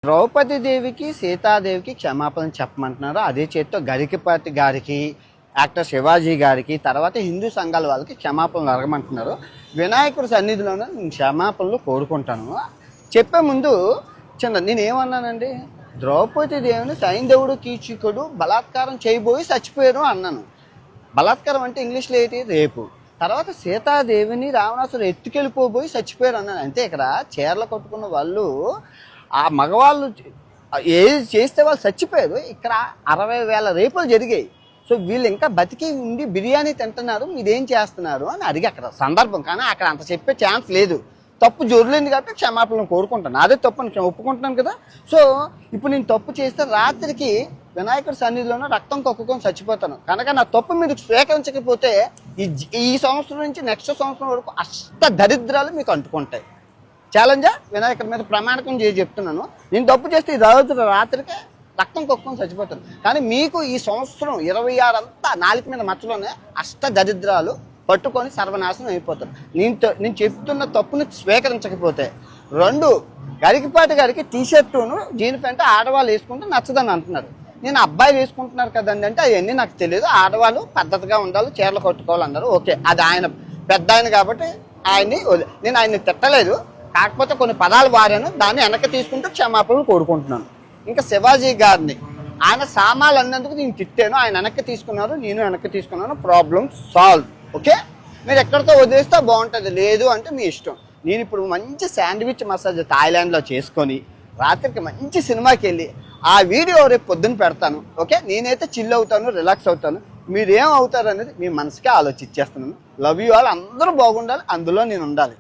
ద్రౌపది దేవికి సీతాదేవికి క్షమాపణ చెప్పమంటున్నారు. అదే చేత్తో గరికపాటి గారికి, యాక్టర్ శివాజీ గారికి, తర్వాత హిందూ సంఘాల వాళ్ళకి క్షమాపణలు అడగమంటున్నారు. వినాయకుడి సన్నిధిలోనే నేను క్షమాపణలు కోరుకుంటాను. చెప్పే ముందు నేనేమన్నానండి, ద్రౌపది దేవిని సైంధవుడు కీచకుడు బలాత్కారం చేయబోయి చచ్చిపోయారు అన్నాను. బలాత్కారం అంటే ఇంగ్లీష్లో ఏంటి, రేపు. తర్వాత సీతాదేవిని రావణాసుడు ఎత్తుకెళ్ళిపోబోయి చచ్చిపోయారు అన్నాను. అంతే. ఇక్కడ చీరలు కట్టుకున్న వాళ్ళు, ఆ మగవాళ్ళు ఏది చేస్తే వాళ్ళు చచ్చిపోయారు. ఇక్కడ 60,000 రేపులు జరిగాయి. సో వీళ్ళు ఇంకా బతికి ఉండి బిర్యానీ తింటున్నారు, మీరేం చేస్తున్నారు అని అడిగి అక్కడ సందర్భం. కానీ అక్కడ అంత చెప్పే ఛాన్స్ లేదు. తప్పు జొరలేంది కాబట్టి క్షమాపణలు కోరుకుంటాను. అదే తప్పు నేను ఒప్పుకుంటున్నాను కదా. సో ఇప్పుడు నేను తప్పు చేస్తే రాత్రికి వినాయకుడి సన్నిధిలోనే రక్తం కక్కుకొని చచ్చిపోతాను. కనుక నా తప్పు మీరు స్వీకరించకపోతే ఈ సంవత్సరం నుంచి నెక్స్ట్ సంవత్సరం వరకు అష్ట దరిద్రాలు మీకు అంటుకుంటాయి. ఛాలెంజా వినాయకుడి మీద ప్రమాణకం చేసి చెప్తున్నాను. నేను తప్పు చేస్తే ఈ రోజు రాత్రికి రక్తం కొక్కుని చచ్చిపోతాను. కానీ మీకు ఈ సంవత్సరం 26 అంతా నాలుగు మీద మచ్చలోనే అష్ట దరిద్రాలు పట్టుకొని సర్వనాశనం అయిపోతారు. నేను చెప్తున్న తప్పుని స్వీకరించకపోతే. 2, గరికపాటి గారికి టీషర్టును జీన్ ప్యాంట్ ఆడవాళ్ళు వేసుకుంటే నచ్చదని అంటున్నారు. నేను అబ్బాయిలు వేసుకుంటున్నారు కదండి అంటే అవన్నీ నాకు తెలియదు. ఆడవాళ్ళు పద్ధతిగా ఉండాలి, చీరలు కట్టుకోవాలన్నారు. ఓకే, అది ఆయన పెద్ద ఆయన కాబట్టి నేను ఆయన్ని తిట్టలేదు. కాకపోతే కొన్ని పదాలు వారాను, దాన్ని వెనక్కి తీసుకుంటూ క్షమాపణలు కోరుకుంటున్నాను. ఇంకా శివాజీ గారిని ఆయన సామాన్లు అన్నందుకు నేను తిట్టాను, ఆయన వెనక్కి తీసుకున్నారు, నేను వెనక్కి తీసుకున్నాను. Problem solve. ఓకే, మీరు ఎక్కడితో వదిలేస్తే బాగుంటుంది, లేదు అంటే మీ ఇష్టం. నేను ఇప్పుడు మంచి శాండ్విచ్ మసాజ్ థాయిలాండ్లో చేసుకొని రాత్రికి మంచి సినిమాకి వెళ్ళి ఆ వీడియో రేపు పొద్దున్న పెడతాను. ఓకే, నేనైతే చిల్ అవుతాను, రిలాక్స్ అవుతాను. మీరేం అవుతారు అనేది మీ మనసుకే ఆలోచించేస్తున్నాను. Love you all. అందరూ బాగుండాలి, అందులో నేను ఉండాలి.